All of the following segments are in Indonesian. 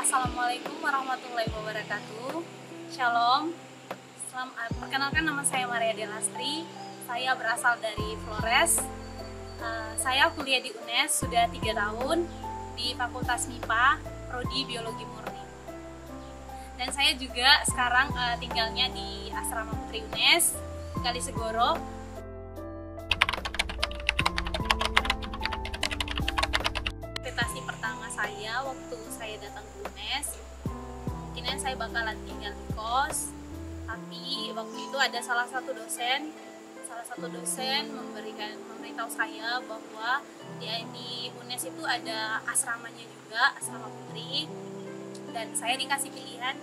Assalamualaikum warahmatullahi wabarakatuh. Shalom. Perkenalkan, nama saya Maria Delastri. Saya berasal dari Flores. Saya kuliah di UNES sudah 3 tahun di Fakultas MIPA, Prodi Biologi Murni. Dan saya juga sekarang tinggalnya di Asrama Putri UNES, Kalisegoro. Ekspektasi pertama saya waktu saya datang ke UNES, mungkin saya bakalan tinggal di kos, tapi waktu itu ada salah satu dosen memberitahu saya bahwa di UNES itu ada asramanya juga, asrama putri, dan saya dikasih pilihan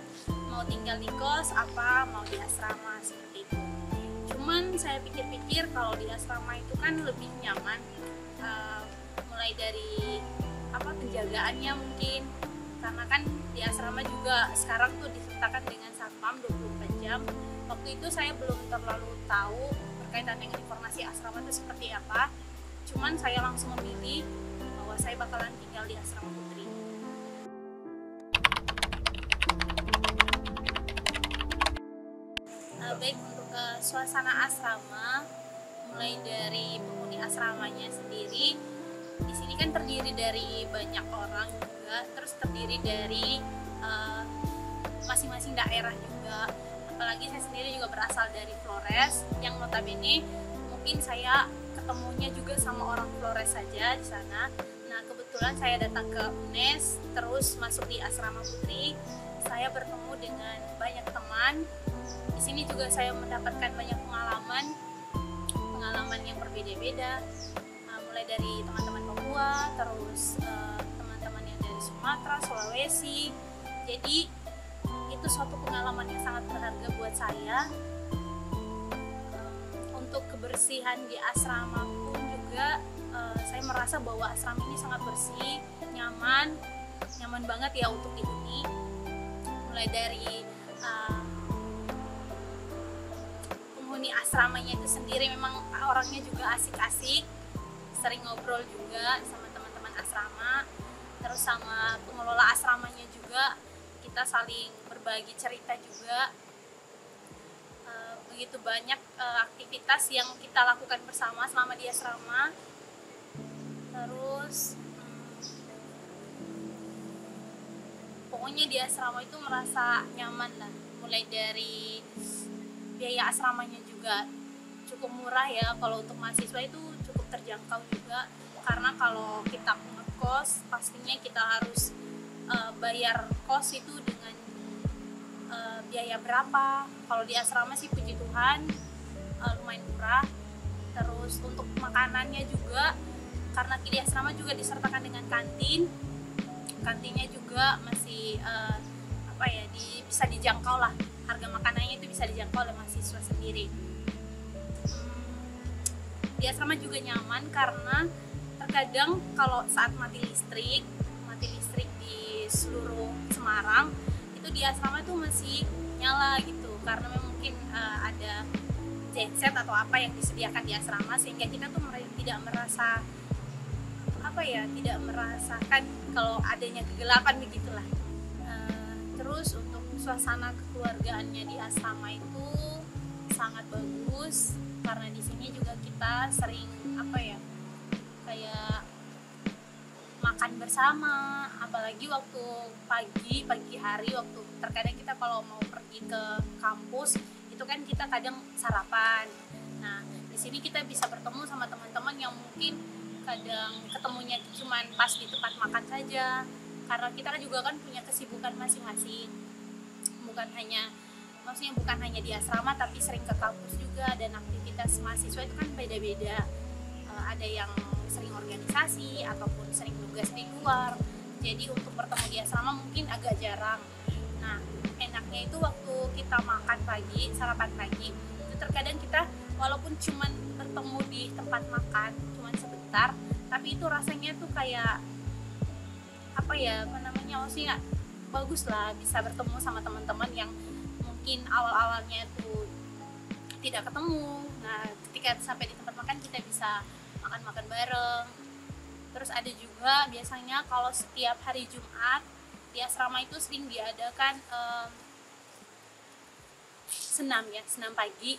mau tinggal di kos apa mau di asrama, seperti itu. Cuman saya pikir-pikir kalau di asrama itu kan lebih nyaman, mulai dari penjagaannya mungkin, karena kan di asrama juga sekarang tuh disertakan dengan satpam 24 jam. Waktu itu saya belum terlalu tahu berkaitan dengan informasi asrama itu seperti apa, cuman saya langsung memilih bahwa saya bakalan tinggal di asrama putri. Baik, untuk suasana asrama, mulai dari penghuni asramanya sendiri, di sini kan terdiri dari banyak orang juga, terus terdiri dari masing-masing daerah juga. Apalagi saya sendiri juga berasal dari Flores, yang notabene mungkin saya ketemunya juga sama orang Flores saja di sana. Nah, kebetulan saya datang ke UNES, terus masuk di asrama putri, saya bertemu dengan banyak teman. Di sini juga saya mendapatkan banyak pengalaman yang berbeda-beda. Mulai dari teman-teman Papua, terus teman-teman yang dari Sumatera, Sulawesi. Jadi itu suatu pengalaman yang sangat berharga buat saya. Untuk kebersihan di asrama pun juga saya merasa bahwa asrama ini sangat bersih, nyaman banget ya untuk dihuni. Mulai dari penghuni asramanya itu sendiri memang orangnya juga asik-asik, sering ngobrol juga sama teman-teman asrama, terus sama pengelola asramanya juga kita saling berbagi cerita juga. Begitu banyak aktivitas yang kita lakukan bersama selama di asrama. Terus pokoknya di asrama itu merasa nyaman lah. Mulai dari biaya asramanya juga cukup murah ya, kalau untuk mahasiswa itu cukup terjangkau juga, karena kalau kita ngekos pastinya kita harus bayar kos itu dengan biaya berapa. Kalau di asrama sih puji Tuhan lumayan murah. Terus untuk makanannya juga, karena di asrama juga disertakan dengan kantinnya juga masih bisa dijangkau lah, harga makanannya itu bisa dijangkau oleh mahasiswa sendiri. Di asrama juga nyaman karena terkadang kalau saat mati listrik di seluruh Semarang, itu di asrama itu masih nyala gitu, karena mungkin ada genset atau apa yang disediakan di asrama, sehingga kita tuh tidak merasakan kalau adanya kegelapan begitulah. Terus untuk suasana kekeluargaannya di asrama itu sangat bagus, karena di sini juga kita sering kayak makan bersama, apalagi waktu pagi hari, waktu terkadang kita kalau mau pergi ke kampus itu kan kita kadang sarapan. Nah, di sini kita bisa bertemu sama teman-teman yang mungkin kadang ketemunya cuma pas di tempat makan saja, karena kita juga kan punya kesibukan masing-masing, bukan hanya di asrama, tapi sering ke kampus juga, dan aktivitas mahasiswa itu kan beda-beda. Ada yang sering organisasi ataupun sering tugas di luar, jadi untuk bertemu di asrama mungkin agak jarang. Nah, enaknya itu waktu kita sarapan pagi, itu terkadang kita walaupun cuman bertemu di tempat makan cuman sebentar, tapi itu rasanya tuh kayak bagus lah, bisa bertemu sama teman-teman yang mungkin awal-awalnya tuh tidak ketemu. Nah, ketika sampai di tempat makan kita bisa makan bareng. Terus ada juga biasanya kalau setiap hari Jumat di asrama itu sering diadakan senam pagi.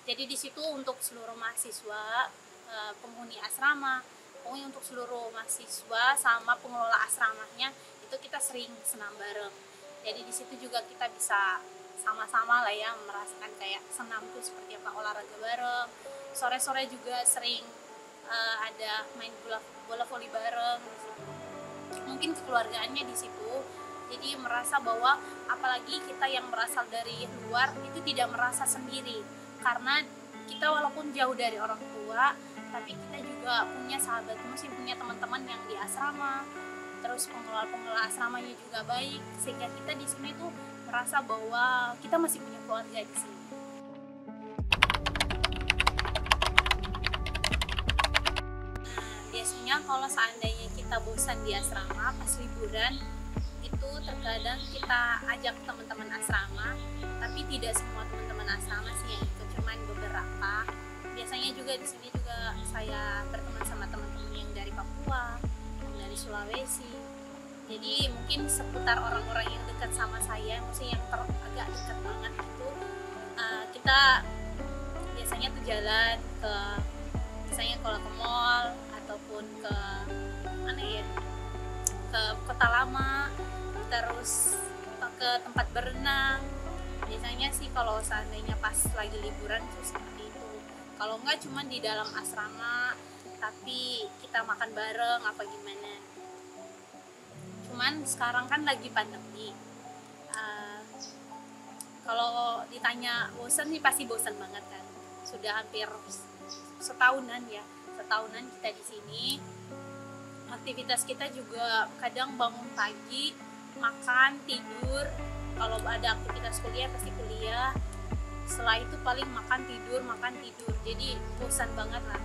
Jadi di situ untuk seluruh mahasiswa, penghuni asrama, pokoknya untuk seluruh mahasiswa sama pengelola asramanya itu kita sering senam bareng. Jadi di situ juga kita bisa sama-sama lah ya merasakan kayak senam tuh seperti apa, olahraga bareng. Sore-sore juga sering ada main bola voli bareng. Mungkin kekeluargaannya di situ. Jadi merasa bahwa apalagi kita yang berasal dari luar itu tidak merasa sendiri, karena kita walaupun jauh dari orang tua tapi kita juga punya sahabat, masih punya teman-teman yang di asrama, terus pengelola asramanya juga baik, sehingga kita di sini tuh merasa bahwa kita masih punya keluarga di sini. Biasanya kalau seandainya kita bosan di asrama pas liburan, itu terkadang kita ajak teman-teman asrama, tapi tidak semua teman-teman asrama sih, yang itu cuman beberapa. Biasanya juga di sini juga saya berteman sama teman-teman yang dari Papua, yang dari Sulawesi. Jadi mungkin seputar orang-orang yang dekat sama saya, maksudnya yang agak dekat banget itu, kita biasanya tuh jalan ke, misalnya kalau ke mall ataupun ke mana ya, ke kota lama, terus ke tempat berenang. Biasanya sih kalau seandainya pas lagi liburan tuh seperti itu. Kalau enggak cuma di dalam asrama tapi kita makan bareng apa gimana. Cuman sekarang kan lagi pandemi. Kalau ditanya bosan nih pasti bosan banget kan. Sudah hampir setahunan kita di sini. Aktivitas kita juga kadang bangun pagi, makan, tidur. Kalau ada aktivitas kuliah pasti kuliah. Setelah itu paling makan tidur. Jadi bosan banget lah.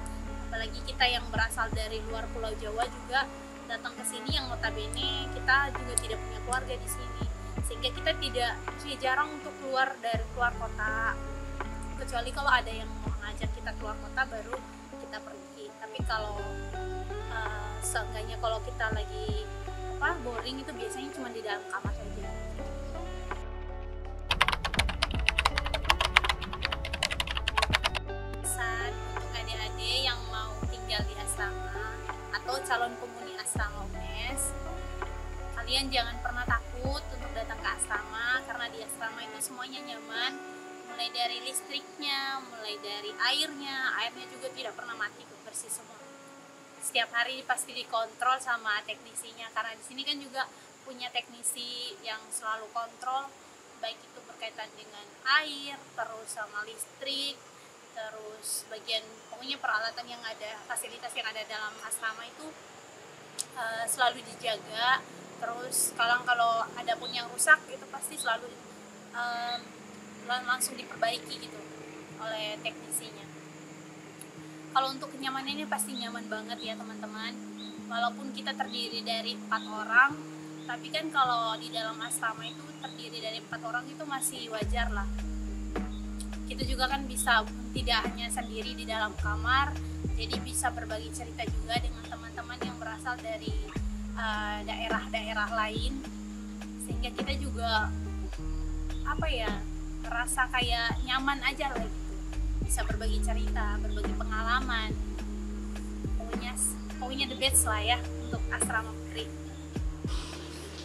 Apalagi kita yang berasal dari luar Pulau Jawa juga datang ke sini, yang notabene kita juga tidak punya keluarga di sini. Sehingga kita jarang untuk keluar kota. Kecuali kalau ada yang mau ngajak kita keluar kota baru kita pergi. Tapi kalau seenggaknya kalau kita lagi boring itu biasanya cuma di dalam kamar saja. Pesan untuk adik-adik yang mau tinggal di asrama atau calon penghuni asrama UNES, kalian jangan pernah takut untuk datang ke asrama, karena di asrama itu semuanya nyaman, mulai dari listriknya, mulai dari airnya juga tidak pernah mati, bersih semua. Setiap hari pasti dikontrol sama teknisinya, karena di sini kan juga punya teknisi yang selalu kontrol, baik itu berkaitan dengan air, terus sama listrik, terus bagian pokoknya peralatan yang ada, fasilitas yang ada dalam asrama itu selalu dijaga. Terus kalau ada pun yang rusak itu pasti selalu langsung diperbaiki gitu oleh teknisinya. Kalau untuk kenyamanannya pasti nyaman banget ya teman-teman. Walaupun kita terdiri dari 4 orang, tapi kan kalau di dalam asrama itu terdiri dari 4 orang itu masih wajar lah. Kita juga kan bisa tidak hanya sendiri di dalam kamar, jadi bisa berbagi cerita juga dengan teman-teman yang berasal dari daerah-daerah lain, sehingga kita juga merasa kayak nyaman aja lah gitu. Bisa berbagi cerita, berbagi pengalaman, pokoknya the best lah ya untuk asrama putri.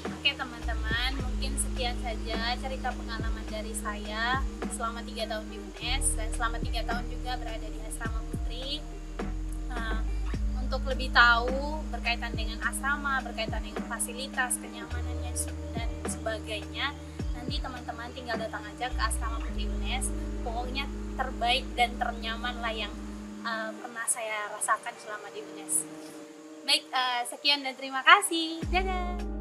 Oke teman-teman, mungkin sekian saja cerita pengalaman dari saya selama 3 tahun di UNES dan selama 3 tahun juga berada di asrama putri. Untuk lebih tahu berkaitan dengan asrama, berkaitan dengan fasilitas, kenyamanannya dan sebagainya, nanti teman-teman tinggal datang aja ke asrama putri UNES. Pokoknya terbaik dan ternyaman lah yang pernah saya rasakan selama di UNES. Baik, sekian dan terima kasih. Dadah.